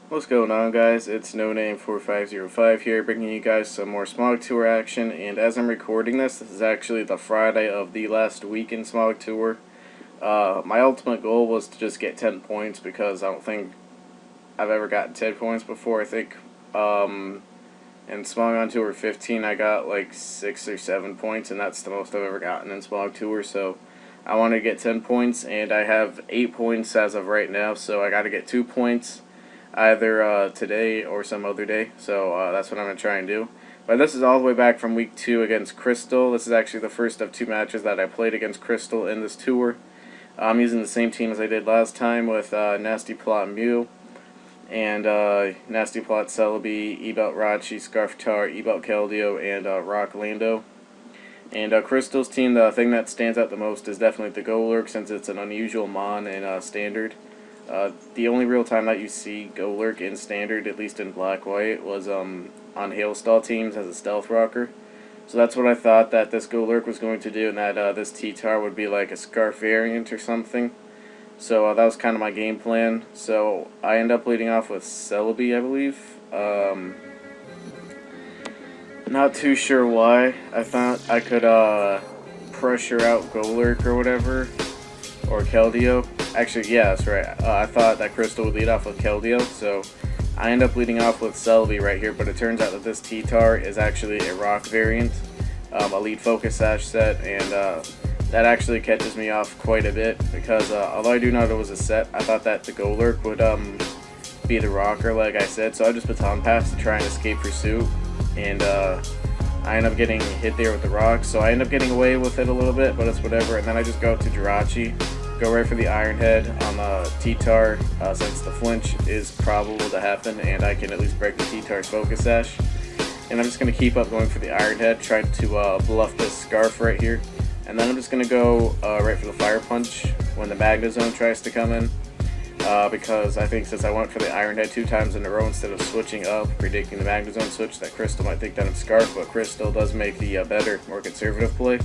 What's going on, guys? It's noname4505 here, bringing you guys some more Smog Tour action. And as I'm recording this is actually the Friday of the last week in Smog Tour. My ultimate goal was to just get 10 points because I don't think I've ever gotten 10 points before. I think in Smogon Tour 15 I got like 6 or 7 points, and that's the most I've ever gotten in Smog Tour. So I want to get 10 points, and I have 8 points as of right now, so I got to get 2 points either today or some other day, so that's what I'm going to try and do. But this is all the way back from week 2 against Cristal. This is actually the first of 2 matches that I played against Cristal in this tour. I'm using the same team as I did last time with Nasty Plot Mew, and Nasty Plot Celebi, E-Belt Rachi, Scarf Tar, E-Belt Keldeo, and Rock Lando. And Cristal's team, the thing that stands out the most is definitely the Golurk, since it's an unusual mon in Standard. The only real time that you see Golurk in Standard, at least in Black-White, was on Hailstall teams as a Stealth Rocker. So that's what I thought that this Golurk was going to do, and that this T-Tar would be like a Scarf variant or something. So that was kind of my game plan. So I end up leading off with Celebi, I believe. Not too sure why. I thought I could pressure out Golurk or whatever, or Keldeo. Actually, yeah, that's right. I thought that Cristal would lead off with Keldeo, so I end up leading off with Celebi right here, but it turns out that this T-Tar is actually a rock variant, a lead focus sash set, and that actually catches me off quite a bit, because although I do know it was a set, I thought that the Golurk would be the rocker, like I said, so I just baton pass to try and escape pursuit, and I end up getting hit there with the rocks, so I end up getting away with it a little bit, but it's whatever. And then I just go up to Jirachi, go right for the Iron Head on the T-Tar, since the flinch is probable to happen, and I can at least break the T-Tar's focus sash. And I'm just going to keep up going for the Iron Head, trying to bluff this Scarf right here. And then I'm just going to go right for the Fire Punch when the Magna Zone tries to come in. Because I think since I went for the Iron Head 2 times in a row instead of switching up, predicting the Magna Zone switch, that Cristal might think that I'm Scarf, but Cristal does make the better, more conservative play,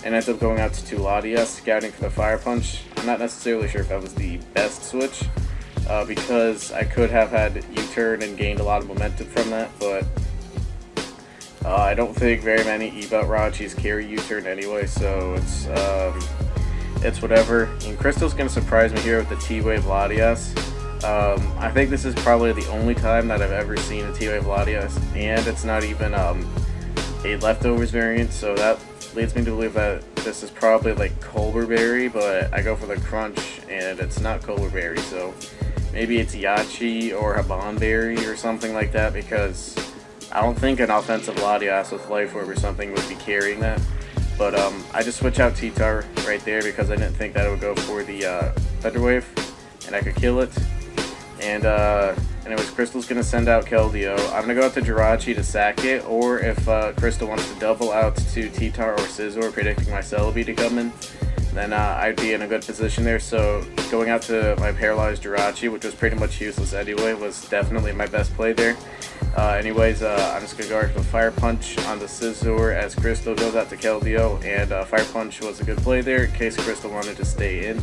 and ends up going out to Latias, scouting for the Fire Punch. I'm not necessarily sure if that was the best switch, because I could have had U-turn and gained a lot of momentum from that, but I don't think very many E-Belt Rachis carry U-turn anyway, so it's whatever. And Cristal's going to surprise me here with the T-Wave Latias. I think this is probably the only time that I've ever seen a T-Wave Latias, and it's not even a Leftovers variant, so that leads me to believe that this is probably like Colberberry, but I go for the Crunch, and it's not Colberberry, so maybe it's Yachi or Habanberry or something like that, because I don't think an offensive Latias with Life Orb or something would be carrying that. But I just switch out T-Tar right there because I didn't think that it would go for the Thunder Wave, and I could kill it. And anyways, Cristal's going to send out Keldeo. I'm going to go out to Jirachi to sack it, or if Cristal wants to double out to T-Tar or Scizor, predicting my Celebi to come in, then I'd be in a good position there. So going out to my paralyzed Jirachi, which was pretty much useless anyway, was definitely my best play there. Anyways, I'm just going to go right for the Fire Punch on the Scizor as Cristal goes out to Keldeo, and Fire Punch was a good play there in case Cristal wanted to stay in,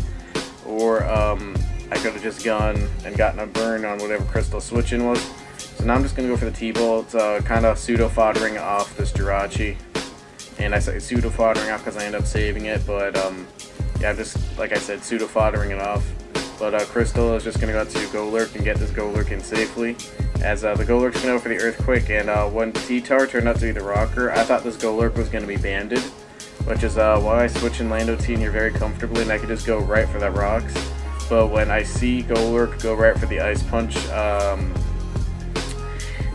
or I could have just gone and gotten a burn on whatever Cristal switching was. So now I'm just going to go for the T-Bolt, kind of pseudo-foddering off this Jirachi, and I say pseudo-foddering off because I end up saving it, but yeah, just like I said, pseudo-foddering it off. But Cristal is just going to go to Golurk and get this Golurk in safely, as the Golurk's going to go for the Earthquake, and when T-Tar turned out to be the Rocker, I thought this Golurk was going to be banded, which is why I switch in Lando T here very comfortably, and I could just go right for that Rocks. But when I see Golurk go right for the Ice Punch,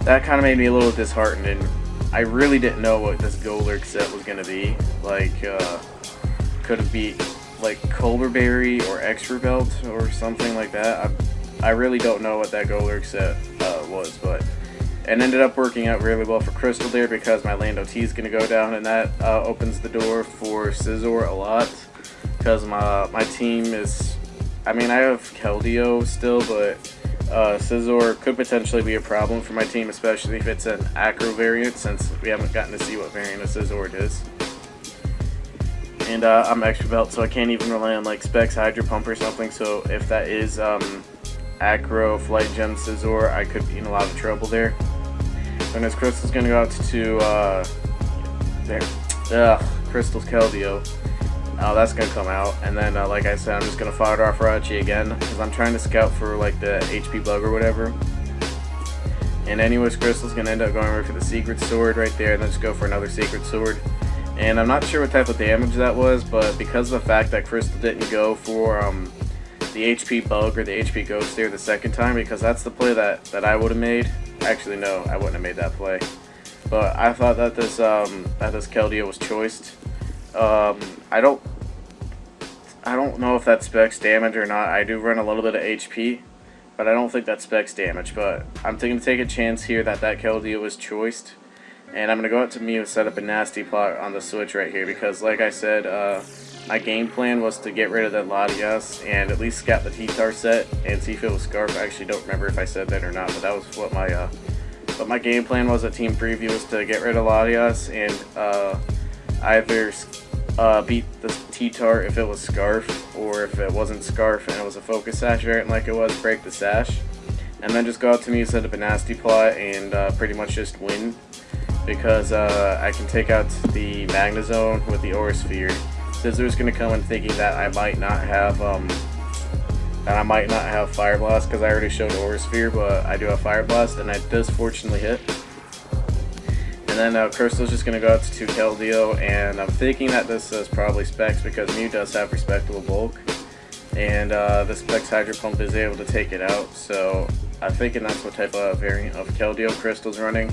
that kind of made me a little disheartened, and I really didn't know what this Golurk set was going to be. Like, could it be like Colberberry or Extra Belt or something like that? I really don't know what that Golurk set was, but it ended up working out really well for Cristal there because my Lando T is going to go down, and that opens the door for Scizor a lot, because my team is, I mean, I have Keldeo still, but Scizor could potentially be a problem for my team, especially if it's an Acro variant, since we haven't gotten to see what variant of Scizor it is. And I'm Extra Belt, so I can't even rely on like Specs Hydro Pump or something, so if that is Acro, Flight Gem, Scizor, I could be in a lot of trouble there. And his Cristal's gonna go out to Cristal's Keldeo. That's gonna come out, and then like I said, I'm just gonna fire it off Rachi again because I'm trying to scout for like the HP bug or whatever. And anyways, Cristal's gonna end up going right for the Secret Sword right there, and then just go for another Secret Sword. And I'm not sure what type of damage that was, but because of the fact that Cristal didn't go for the HP bug or the HP ghost there the second time, because that's the play that I would have made. Actually, no, I wouldn't have made that play. But I thought that this Keldeo was choiced. I don't know if that specs damage or not. I do run a little bit of HP, but I don't think that specs damage. But I'm going to take a chance here that Keldeo was choiced. And I'm going to go out to Mew and set up a nasty plot on the switch right here. Because like I said, my game plan was to get rid of that Latias and at least scout the T-Tar set and see if it was Scarf. I actually don't remember if I said that or not, but that was what my game plan was at Team Preview, was to get rid of Latias and either beat the T-Tar if it was Scarf, or if it wasn't Scarf and it was a Focus Sash variant like it was, break the Sash. And then just go out to Mew, set up a nasty plot, and pretty much just win. Because I can take out the Magnezone with the Aura Sphere. Scizor's gonna come in thinking that I might not have Fire Blast because I already showed Aura Sphere, but I do have Fire Blast, and it does fortunately hit. And then Cristal's just gonna go out to Keldeo, and I'm thinking that this is probably Specs because Mew does have respectable bulk, and the Specs Hydro Pump is able to take it out. So I'm thinking that's what type of variant of Keldeo Cristal's running.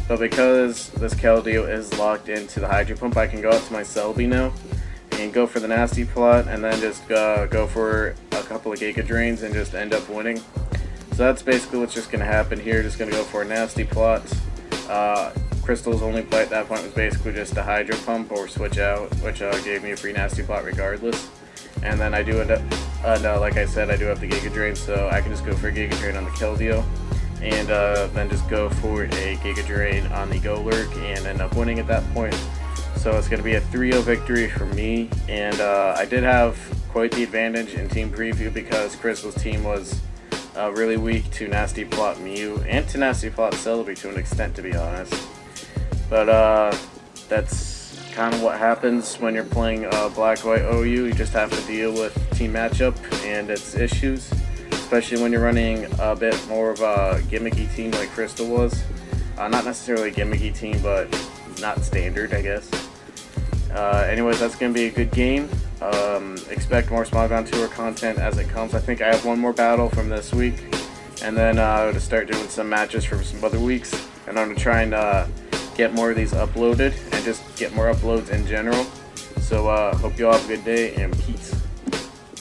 But because this Keldeo is locked into the Hydro Pump, I can go out to my Celebi now and go for the nasty plot, and then just go for a couple of Giga Drains and just end up winning. So that's basically what's just going to happen here. Just going to go for a nasty plot. Cristal's only play at that point was basically just a Hydro Pump or switch out, which gave me a free nasty plot regardless. And then I do end up, like I said, I do have the Giga Drain, so I can just go for a Giga Drain on the Keldeo. And then just go for a Giga Drain on the Golurk and end up winning at that point. So it's going to be a 3-0 victory for me, and I did have quite the advantage in Team Preview because Cristal's team was really weak to Nasty Plot Mew and to Nasty Plot Celebi to an extent, to be honest. But that's kind of what happens when you're playing Black-White OU. You just have to deal with team matchup and its issues, especially when you're running a bit more of a gimmicky team like Cristal was. Not necessarily a gimmicky team, but not standard, I guess. Anyways, that's going to be a good game. Expect more Smogon Tour content as it comes. I think I have one more battle from this week, and then to start doing some matches from some other weeks. And I'm going to try and get more of these uploaded and just get more uploads in general. So hope you all have a good day, and peace.